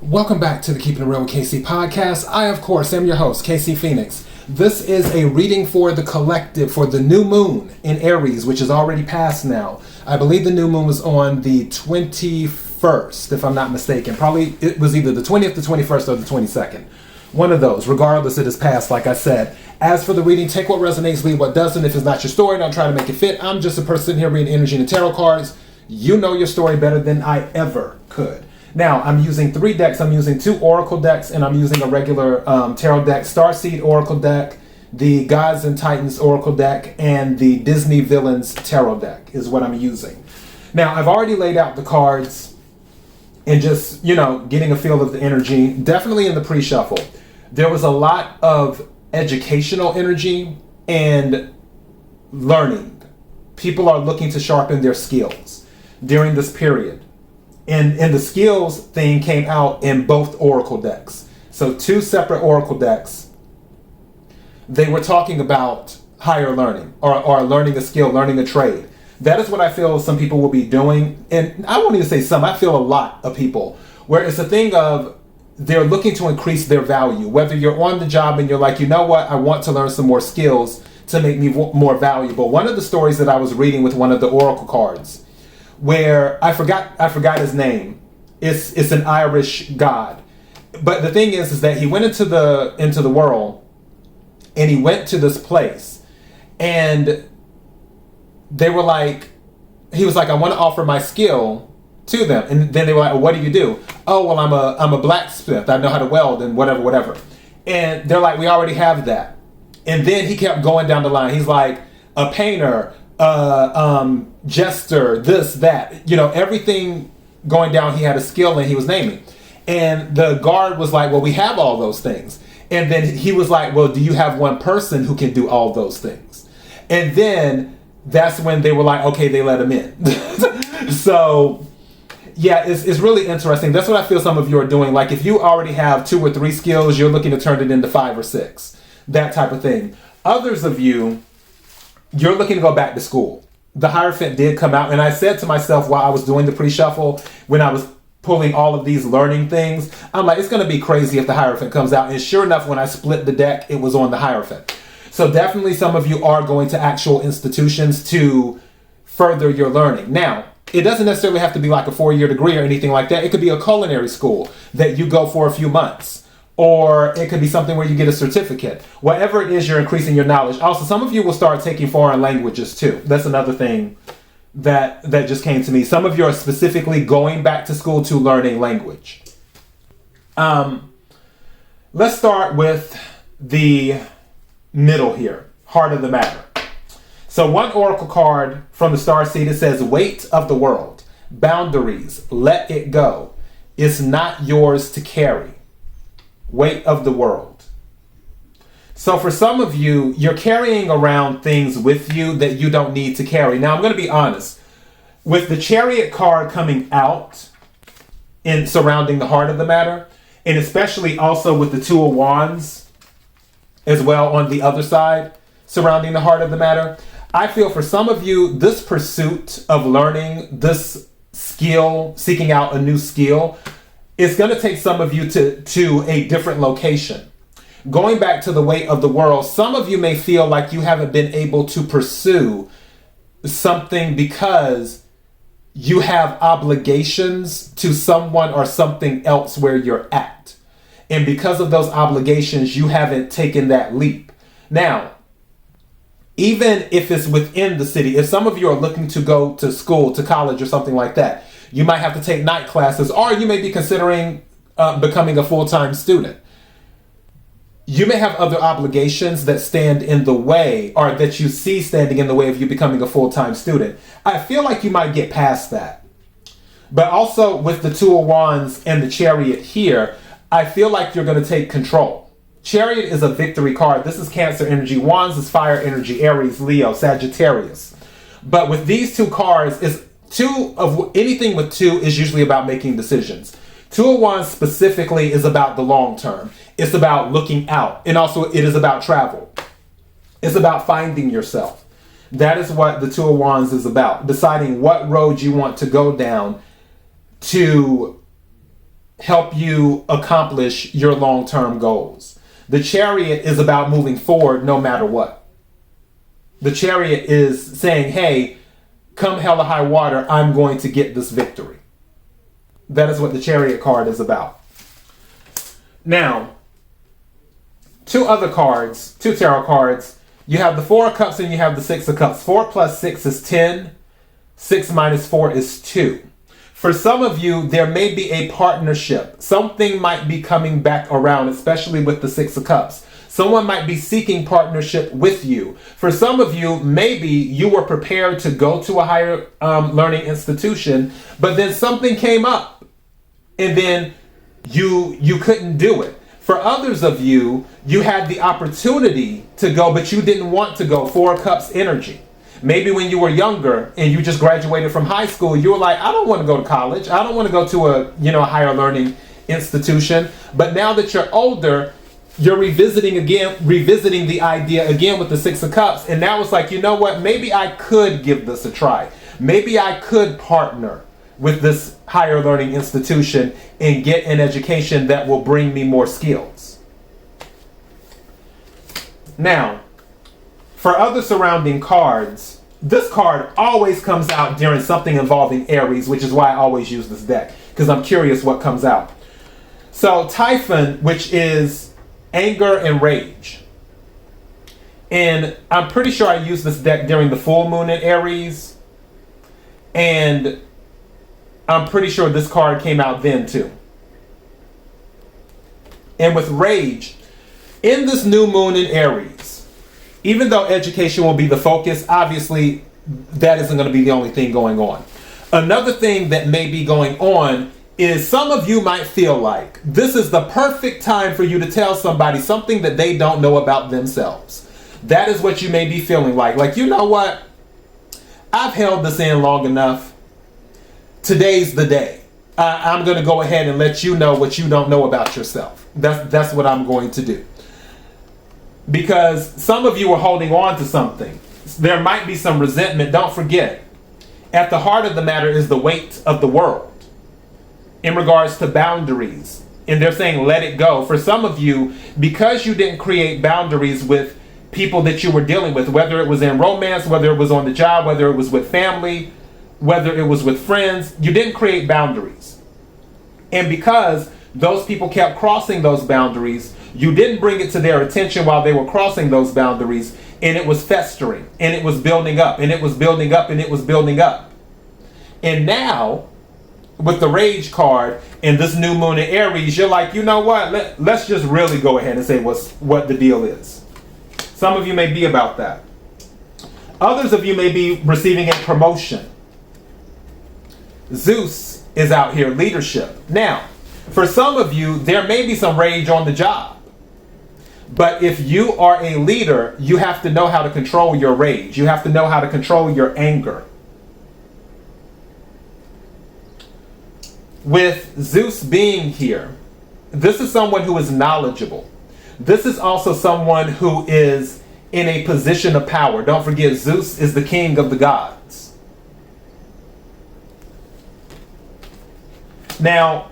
Welcome back to the Keeping It Real with KC podcast. I, of course, am your host, KC Phoenix. This is a reading for the collective for the new moon in Aries, which is already passed now. I believe the new moon was on the 21st, if I'm not mistaken. Probably it was either the 20th, the 21st, or the 22nd. One of those. Regardless, it is passed, like I said. As for the reading, take what resonates, leave what doesn't. If it's not your story, don't try to make it fit. I'm just a person here reading energy and tarot cards. You know your story better than I ever could. Now, I'm using 3 decks. I'm using 2 Oracle decks, and I'm using a regular tarot deck, Starseed Oracle deck, the Gods and Titans Oracle deck, and the Disney Villains Tarot deck is what I'm using. Now, I've already laid out the cards and just, getting a feel of the energy. Definitely in the pre-shuffle, there was a lot of educational energy and learning. People are looking to sharpen their skills during this period. And the skills thing came out in both Oracle decks. So 2 separate Oracle decks. They were talking about higher learning or learning a skill, learning a trade. That is what I feel some people will be doing. And I won't even say some, I feel a lot of people where it's a thing of they're looking to increase their value. Whether you're on the job and you're like, you know what, I want to learn some more skills to make me more valuable. One of the stories that I was reading with one of the Oracle cards, where I forgot his name. It's an Irish god. But the thing is that he went into the world and he went to this place and they were like, he was like, I want to offer my skill to them. And then they were like, well, what do you do? Oh, well, I'm a blacksmith. I know how to weld and whatever. And they're like, we already have that. And then he kept going down the line. He's like, a painter, jester, this, that, everything going down. He had a skill and he was naming. And the guard was like, well, we have all those things. And then he was like, well, do you have one person who can do all those things? And then that's when they were like, okay, they let him in. So yeah, it's really interesting. That's what I feel some of you are doing. Like if you already have 2 or 3 skills, you're looking to turn it into 5 or 6, that type of thing. Others of you, you're looking to go back to school. The Hierophant did come out, and I said to myself while I was doing the pre-shuffle, when I was pulling all of these learning things, I'm like, it's going to be crazy if the Hierophant comes out. And sure enough, when I split the deck, it was on the Hierophant. So definitely some of you are going to actual institutions to further your learning. Now, it doesn't necessarily have to be like a 4-year degree or anything like that. It could be a culinary school that you go for a few months. Or it could be something where you get a certificate. Whatever it is, you're increasing your knowledge. Also, some of you will start taking foreign languages too. That's another thing that just came to me. Some of you are specifically going back to school to learn a language. Let's start with the middle here, heart of the matter. So one Oracle card from the Starseed, it says, weight of the world, boundaries, let it go. It's not yours to carry. Weight of the world. So for some of you, you're carrying around things with you that you don't need to carry. Now, I'm going to be honest. With the Chariot card coming out in surrounding the heart of the matter, and especially also with the 2 of Wands as well on the other side surrounding the heart of the matter, I feel for some of you, this pursuit of learning, this skill, seeking out a new skill, it's going to take some of you to a different location. Going back to the weight of the world, some of you may feel like you haven't been able to pursue something because you have obligations to someone or something else where you're at. And because of those obligations, you haven't taken that leap. Now, even if it's within the city, if some of you are looking to go to school, to college or something like that, you might have to take night classes, or you may be considering becoming a full-time student. You may have other obligations that stand in the way, or that you see standing in the way of you becoming a full-time student. I feel like you might get past that. But also with the 2 of Wands and the Chariot here, I feel like you're going to take control. Chariot is a victory card. This is Cancer energy. Wands is fire energy, Aries, Leo, Sagittarius. But with these 2 cards, anything with 2 is usually about making decisions. 2 of Wands specifically is about the long term. It's about looking out. And also it is about travel. It's about finding yourself. That is what the 2 of Wands is about. Deciding what road you want to go down to help you accomplish your long-term goals. The Chariot is about moving forward no matter what. The Chariot is saying, hey, come hell or high water, I'm going to get this victory. That is what the Chariot card is about. Now, two tarot cards. You have the Four of Cups and you have the Six of Cups. 4 plus 6 is 10. 6 minus 4 is 2. For some of you, there may be a partnership. Something might be coming back around, especially with the Six of Cups. Someone might be seeking partnership with you. For some of you, maybe you were prepared to go to a higher learning institution, but then something came up and then you couldn't do it. For others of you, you had the opportunity to go, but you didn't want to go. Four of Cups energy. Maybe when you were younger and you just graduated from high school, you were like, I don't want to go to college. I don't want to go to a higher learning institution. But now that you're older, you're revisiting the idea again with the Six of Cups. And now it's like, you know what? Maybe I could give this a try. Maybe I could partner with this higher learning institution and get an education that will bring me more skills. Now, for other surrounding cards, this card always comes out during something involving Aries, which is why I always use this deck, because I'm curious what comes out. So Typhon, which is anger and rage. And I'm pretty sure I used this deck during the full moon in Aries. And I'm pretty sure this card came out then too. And with rage, in this new moon in Aries, even though education will be the focus, obviously that isn't going to be the only thing going on. Another thing that may be going on is some of you might feel like this is the perfect time for you to tell somebody something that they don't know about themselves. That is what you may be feeling like. Like, you know what? I've held this in long enough. Today's the day. I'm going to go ahead and let you know what you don't know about yourself. That's what I'm going to do. Because some of you are holding on to something. There might be some resentment. Don't forget, at the heart of the matter is the weight of the world in regards to boundaries. And they're saying, let it go. For some of you, because you didn't create boundaries with people that you were dealing with, whether it was in romance, whether it was on the job, whether it was with family, whether it was with friends, you didn't create boundaries. And because those people kept crossing those boundaries, you didn't bring it to their attention while they were crossing those boundaries, and it was festering, and it was building up, and it was building up, and it was building up. And now, with the Rage card and this new moon in Aries, you're like, you know what? Let's just really go ahead and say what the deal is. Some of you may be about that. Others of you may be receiving a promotion. Zeus is out here, leadership. Now, for some of you, there may be some rage on the job. But if you are a leader, you have to know how to control your rage. You have to know how to control your anger. With Zeus being here, this is someone who is knowledgeable. This is also someone who is in a position of power. Don't forget, Zeus is the king of the gods. Now,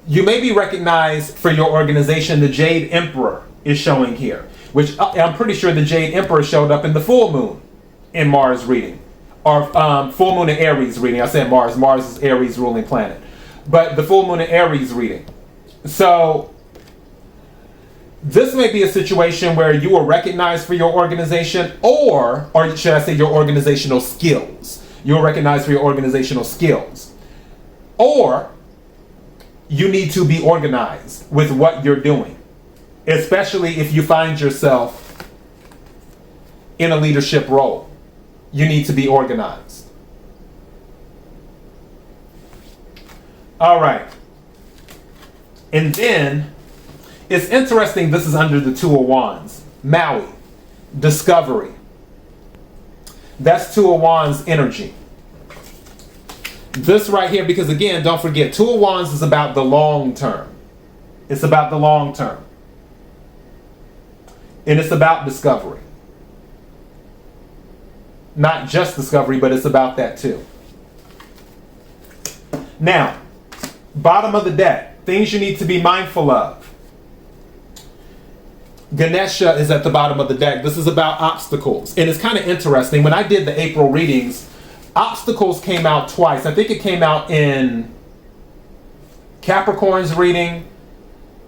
you may be recognized for your organization. The Jade Emperor is showing here, which I'm pretty sure the Jade Emperor showed up in the full moon in Mars reading, or full moon in Aries reading. I said Mars. Mars is Aries ruling planet, but the full moon in Aries reading. So this may be a situation where you are recognized for your organization, or should I say your organizational skills. You're recognized for your organizational skills, or you need to be organized with what you're doing, especially if you find yourself in a leadership role. You need to be organized. All right. And then it's interesting, this is under the Two of Wands. Maui, discovery. That's Two of Wands energy. This right here, because again, don't forget, Two of Wands is about the long term. It's about the long term. And it's about discovery. Not just discovery, but it's about that too. Now, Bottom of the deck, things you need to be mindful of. Ganesha is at the bottom of the deck. This is about obstacles. And it's kind of interesting. When I did the April readings, obstacles came out twice. I think it came out in Capricorn's reading,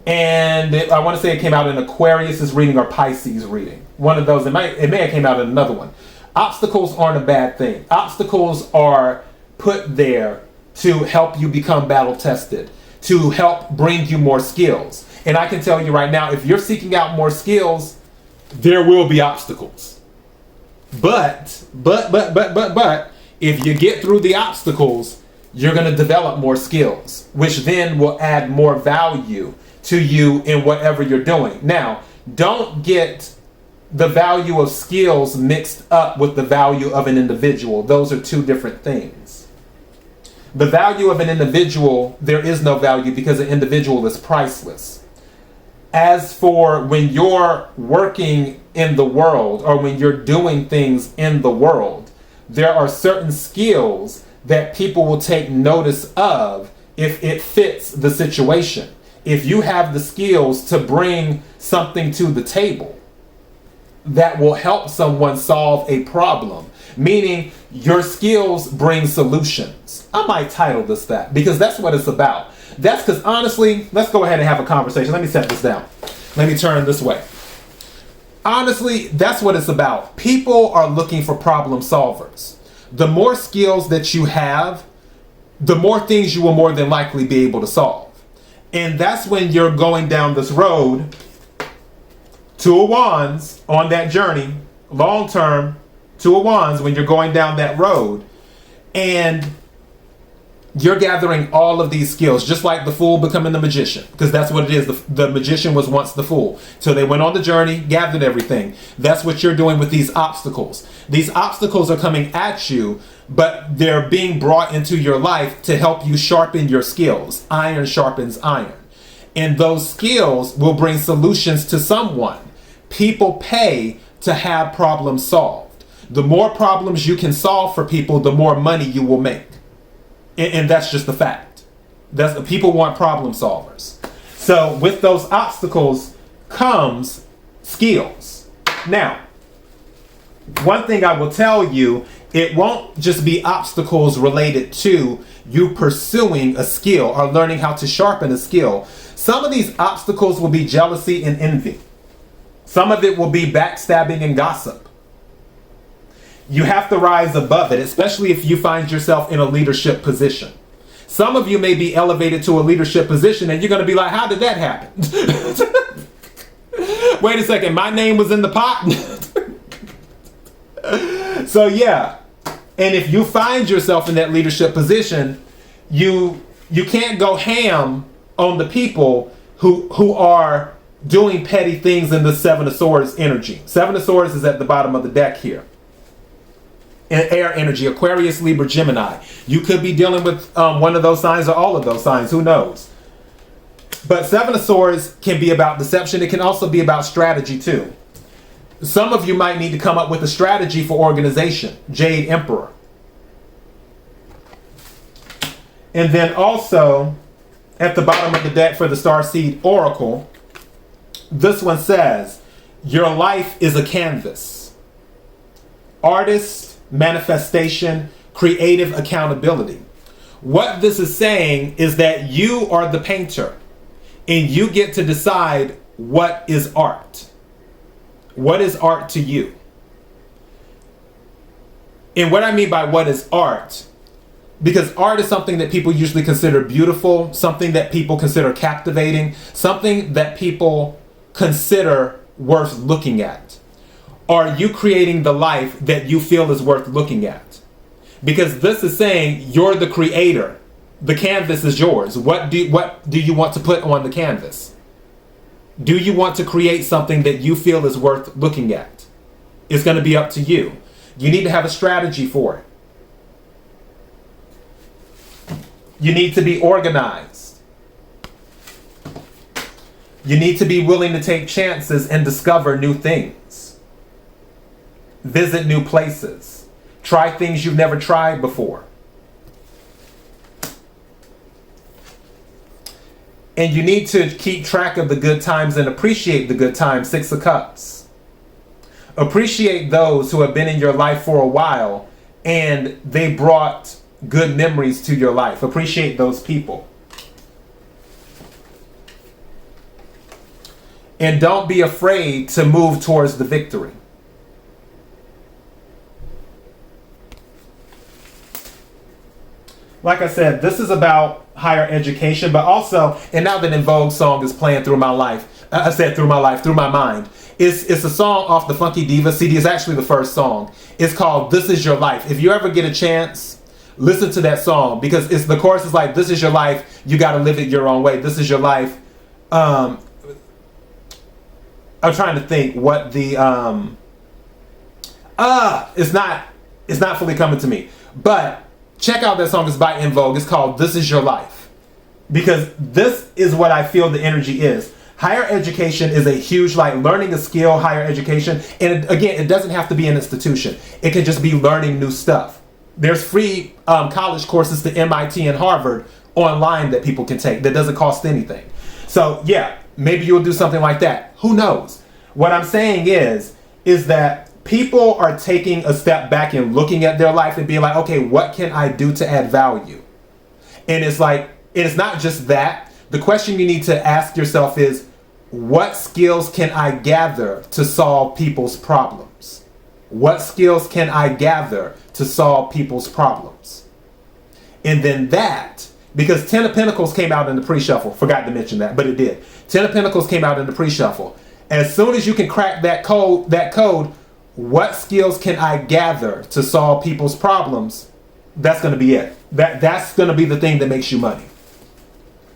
and I want to say it came out in Aquarius's reading or Pisces reading. One of those. It may have came out in another one. Obstacles aren't a bad thing. Obstacles are put there to help you become battle tested, to help bring you more skills. And I can tell you right now, if you're seeking out more skills, there will be obstacles. But, if you get through the obstacles, you're going to develop more skills, which then will add more value to you in whatever you're doing. Now, don't get the value of skills mixed up with the value of an individual. Those are two different things. The value of an individual, there is no value because an individual is priceless. As for when you're working in the world or when you're doing things in the world, there are certain skills that people will take notice of if it fits the situation. If you have the skills to bring something to the table that will help someone solve a problem, meaning your skills bring solutions. I might title this that because that's what it's about. That's because honestly, let's go ahead and have a conversation. Let me set this down. Let me turn this way. Honestly, that's what it's about. People are looking for problem solvers. The more skills that you have, the more things you will more than likely be able to solve. And that's when you're going down this road, Two of Wands, on that journey, long term, Two of Wands, when you're going down that road, and you're gathering all of these skills, just like the fool becoming the magician, because that's what it is. The magician was once the fool. So they went on the journey, gathered everything. That's what you're doing with these obstacles. These obstacles are coming at you, but they're being brought into your life to help you sharpen your skills. Iron sharpens iron. And those skills will bring solutions to someone. People pay to have problems solved. The more problems you can solve for people, the more money you will make. And that's just the fact. People want problem solvers. So with those obstacles comes skills. Now, one thing I will tell you, it won't just be obstacles related to you pursuing a skill or learning how to sharpen a skill. Some of these obstacles will be jealousy and envy. Some of it will be backstabbing and gossip. You have to rise above it, especially if you find yourself in a leadership position. Some of you may be elevated to a leadership position and you're going to be like, how did that happen? Wait a second, my name was in the pot? So yeah, and if you find yourself in that leadership position, you can't go ham on the people who are doing petty things in the Seven of Swords energy. Seven of Swords is at the bottom of the deck here. And air energy, Aquarius, Libra, Gemini. You could be dealing with one of those signs or all of those signs, who knows? But Seven of Swords can be about deception. It can also be about strategy too. Some of you might need to come up with a strategy for organization. Jade Emperor. And then also, at the bottom of the deck for the Starseed Oracle, this one says, your life is a canvas. Artist, manifestation, creative accountability. What this is saying is that you are the painter and you get to decide what is art. What is art to you? And what I mean by what is art, because art is something that people usually consider beautiful, something that people consider captivating, something that people consider worth looking at. Are you creating the life that you feel is worth looking at? Because this is saying you're the creator. The canvas is yours. What do you want to put on the canvas? Do you want to create something that you feel is worth looking at? It's going to be up to you. You need to have a strategy for it. You need to be organized. You need to be willing to take chances and discover new things. Visit new places. Try things you've never tried before. And you need to keep track of the good times and appreciate the good times. 6 of Cups. Appreciate those who have been in your life for a while and they brought good memories to your life. Appreciate those people. And don't be afraid to move towards the victory. Like I said, this is about higher education, but also, and now that In Vogue song is playing through my life, through my mind. It's a song off the Funky Diva CD. It's actually the first song. It's called This Is Your Life. If you ever get a chance, listen to that song, because the chorus is like, this is your life, you got to live it your own way. This is your life. I'm trying to think what the it's not fully coming to me. But check out that song. It's by In Vogue. It's called This Is Your Life. Because this is what I feel the energy is. Higher education is a huge, like, learning a skill, higher education. And again, it doesn't have to be an institution. It can just be learning new stuff. There's free college courses to MIT and Harvard online that people can take that doesn't cost anything. So yeah, maybe you'll do something like that. Who knows? What I'm saying is that people are taking a step back and looking at their life and being like, okay, what can I do to add value? And it's like, it's not just that. The question you need to ask yourself is, what skills can I gather to solve people's problems? What skills can I gather to solve people's problems? And then that, because 10 of Pentacles came out in the pre-shuffle, forgot to mention that, but it did. 10 of Pentacles came out in the pre-shuffle. As soon as you can crack that code, what skills can I gather to solve people's problems? That's going to be it. That's going to be the thing that makes you money.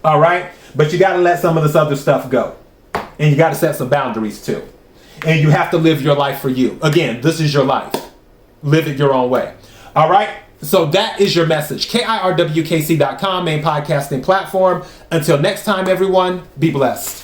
All right? But you got to let some of this other stuff go. And you got to set some boundaries too. And you have to live your life for you. Again, this is your life. Live it your own way. All right? So that is your message. KIRWKC.com, main podcasting platform. Until next time, everyone, be blessed.